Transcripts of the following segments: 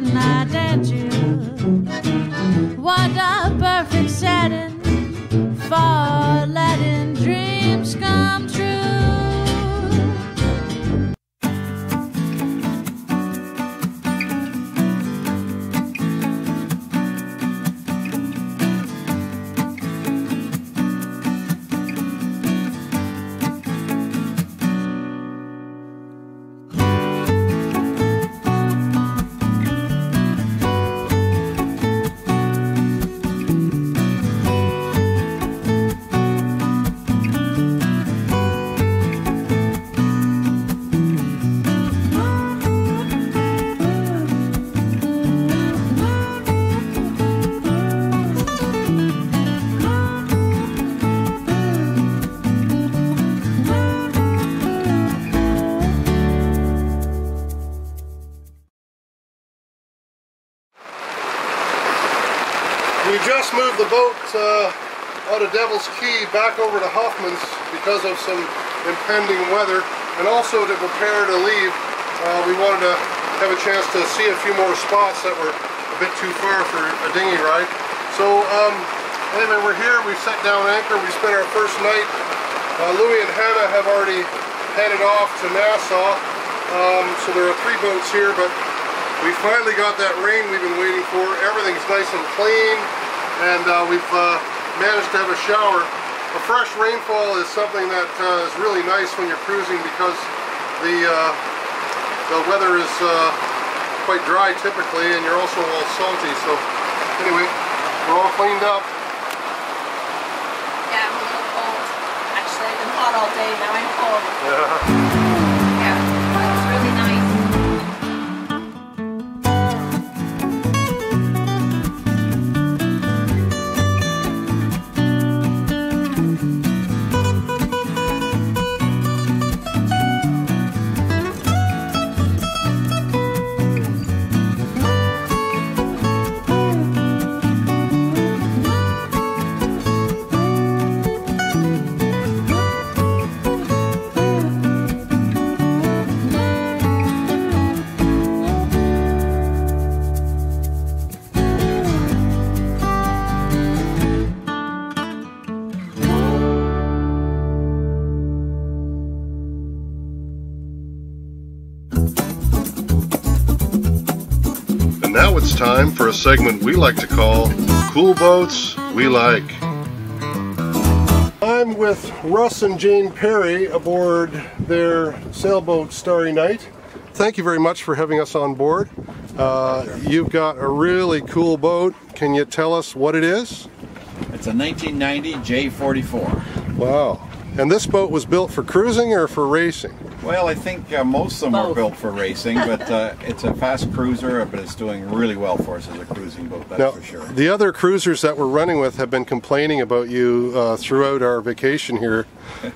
night and you. What a perfect setting for letting dreams come true. We just moved the boat out of Devil's Key back over to Huffman's because of some impending weather, and also to prepare to leave. We wanted to have a chance to see a few more spots that were a bit too far for a dinghy ride. So anyway, we're here, we've set down anchor, we spent our first night. Louie and Hannah have already headed off to Nassau, so there are 3 boats here, but we finally got that rain we've been waiting for. Everything's nice and clean, and we've managed to have a shower. A fresh rainfall is something that is really nice when you're cruising, because the weather is quite dry typically, and you're also all salty. So anyway, we're all cleaned up. Yeah, I'm a little cold. Actually, I've been hot all day, now I'm cold. Yeah. Yeah, that's really nice. Now it's time for a segment we like to call Cool Boats We Like. I'm with Russ and Jane Perry aboard their sailboat Starry Night. Thank you very much for having us on board. You've got a really cool boat. Can you tell us what it is? It's a 1990 J44. Wow. And this boat was built for cruising or for racing? Well, I think most of them are built for racing, but it's a fast cruiser, but it's doing really well for us as a cruising boat, that's now, for sure. The other cruisers that we're running with have been complaining about you throughout our vacation here,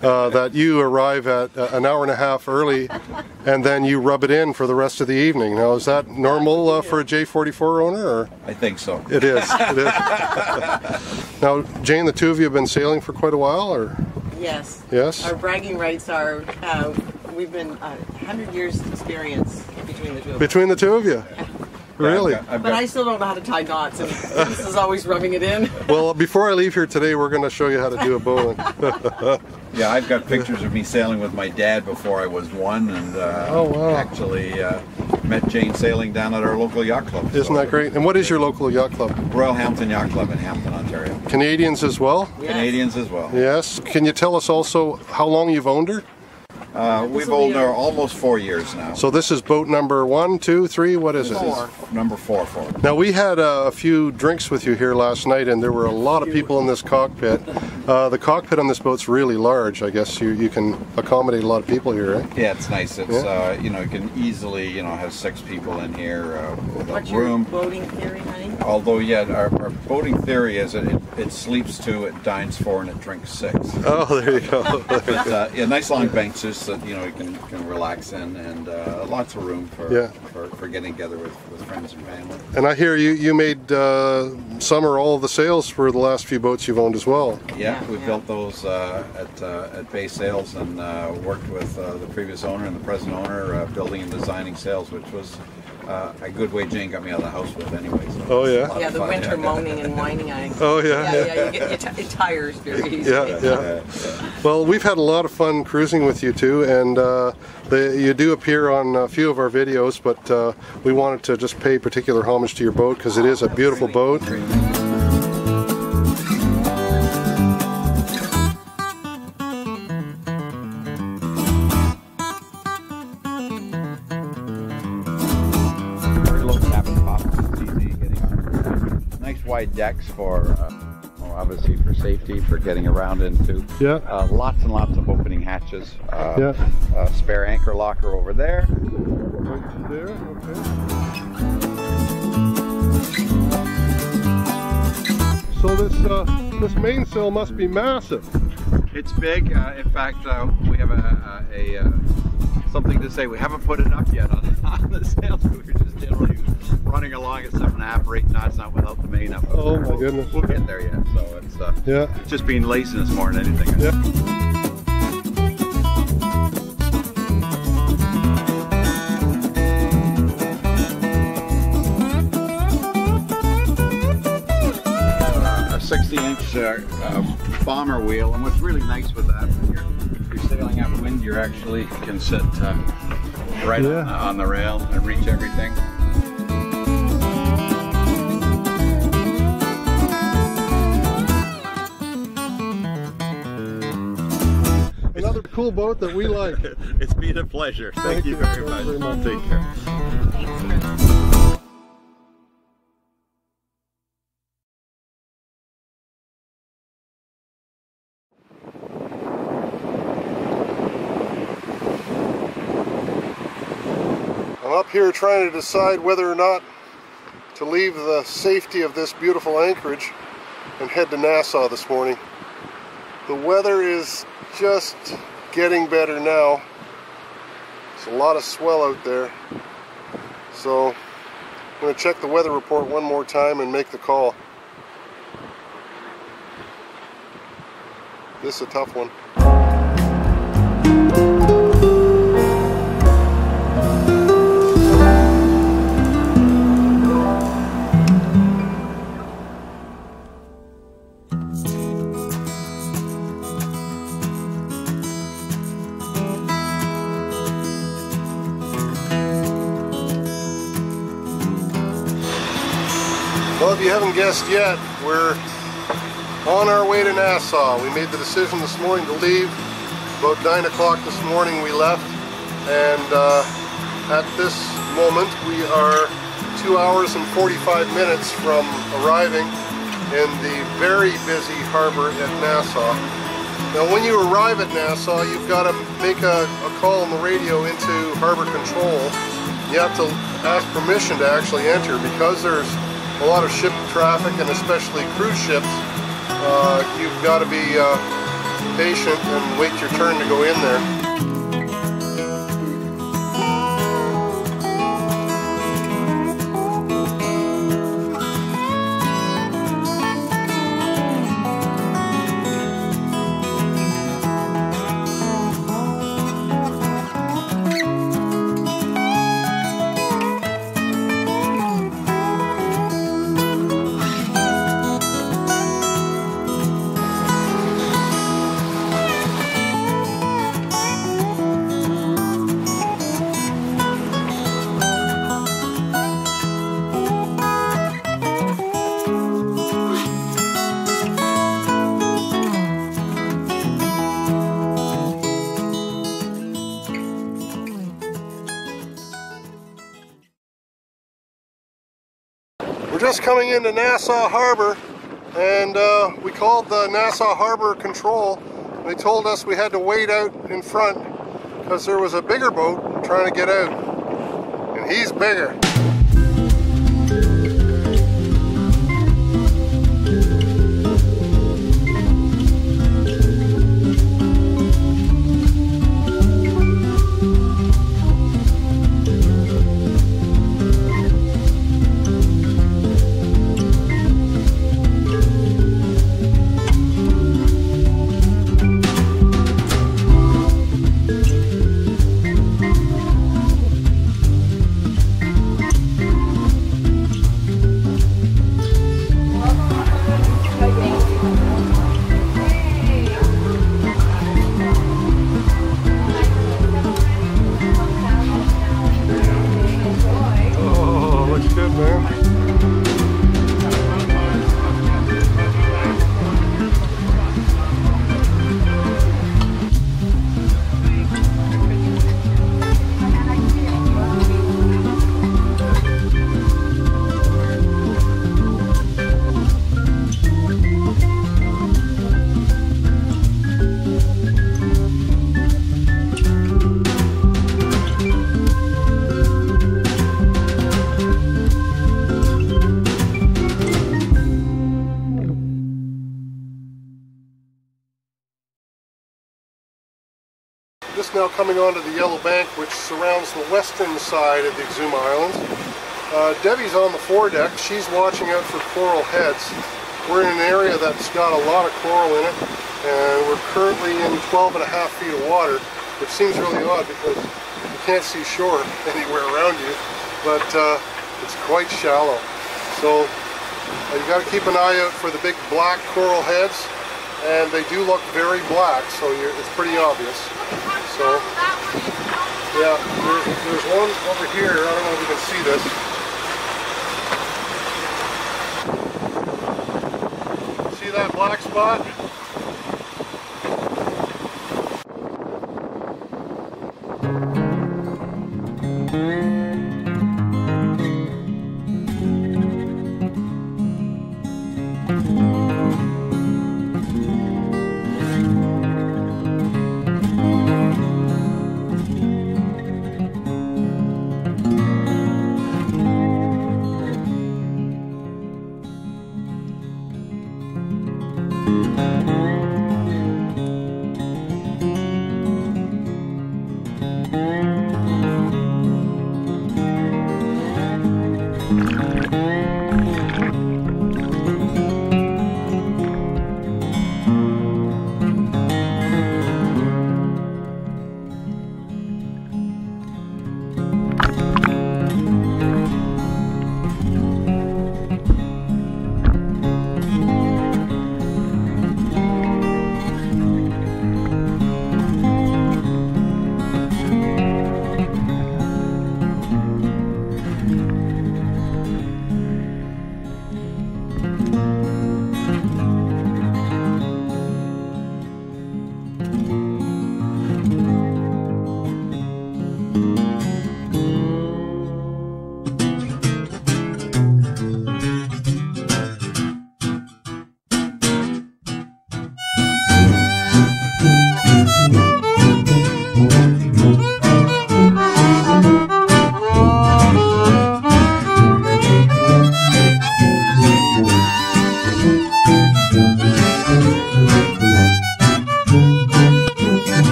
that you arrive at an hour and a half early and then you rub it in for the rest of the evening. Now, is that normal for a J44 owner? Or? I think so. It is. It is. Now, Jane, the two of you have been sailing for quite a while, or? Yes. Yes? Our bragging rights are, we've been 100 years experience between the two of us. Between the two of you? Really? But I still don't know how to tie knots, and this is always rubbing it in. Well, before I leave here today, we're going to show you how to do a bowline. Yeah, I've got pictures of me sailing with my dad before I was 1, and oh, wow. actually met Jane sailing down at our local yacht club. Isn't that great? And what is your local yacht club? Royal Hampton Yacht Club in Hampton, Ontario. Canadians as well? Yes. Canadians as well. Yes. Can you tell us also how long you've owned her? We've owned her almost 4 years now. So this is boat number 1, 2, 3, what is it? Four. This is number 4 for her. Now, we had a few drinks with you here last night, and there were a lot of people in this cockpit. The cockpit on this boat's really large. I guess you can accommodate a lot of people here, right? Yeah, it's nice. It's you know, you can easily have 6 people in here with What's a room. your boating theory, honey? Although, yeah, our boating theory is that it sleeps 2, it dines 4, and it drinks 6. Oh, there you go. But yeah, nice long benches that you can relax in, and lots of room for getting together with friends and family. And I hear you made some or all of the sails for the last few boats you've owned as well. Yeah, we built those at Bay Sails, and worked with the previous owner and the present owner building and designing sails, which was a good way Jane got me out of the house with anyway. So oh yeah. Yeah, the fun. winter moaning and whining. Oh yeah. Yeah. You get it tires very easily. Yeah. Well, we've had a lot of fun cruising with you too, and you do appear on a few of our videos, but we wanted to just pay particular homage to your boat because it is a beautiful boat. Wide decks for obviously for safety, for getting around into. Yeah. Lots and lots of opening hatches. Spare anchor locker over there. Right there. Okay. So this mainsail must be massive. It's big. In fact, we have something to say. We haven't put it up yet on the sails. We're just generally running along at 7.5 or 8 knots, not without the main up. Oh my goodness. We'll get there yet. So it's it's just being laziness more than anything. Yeah. A 60-inch bomber wheel, and what's really nice with that, when you're sailing upwind, you actually can sit right on the rail and reach everything. Another cool boat that we like. It's been a pleasure. Thank you very much. Take care. I'm up here trying to decide whether or not to leave the safety of this beautiful anchorage and head to Nassau this morning. The weather is just getting better now. There's a lot of swell out there. So I'm going to check the weather report one more time and make the call. This is a tough one. Well, if you haven't guessed yet, we're on our way to Nassau. We made the decision this morning to leave. About 9 o'clock this morning we left, and at this moment we are 2 hours and 45 minutes from arriving in the very busy harbor at Nassau. Now when you arrive at Nassau, you've got to make a call on the radio into harbor control. You have to ask permission to actually enter, because there's a lot of ship traffic, and especially cruise ships. You've got to be patient and wait your turn to go in there. Just coming into Nassau Harbor, and we called the Nassau Harbor Control. They told us we had to wait out in front because there was a bigger boat trying to get out, and he's bigger. Just now coming onto the Yellow Bank, which surrounds the western side of the Exuma Islands. Debbie's on the foredeck. She's watching out for coral heads. We're in an area that's got a lot of coral in it, and we're currently in 12.5 feet of water, which seems really odd because you can't see shore anywhere around you, but it's quite shallow. So you got to keep an eye out for the big black coral heads, and they do look very black, so it's pretty obvious. So, yeah, there's one over here. I don't know if you can see this. See that black spot?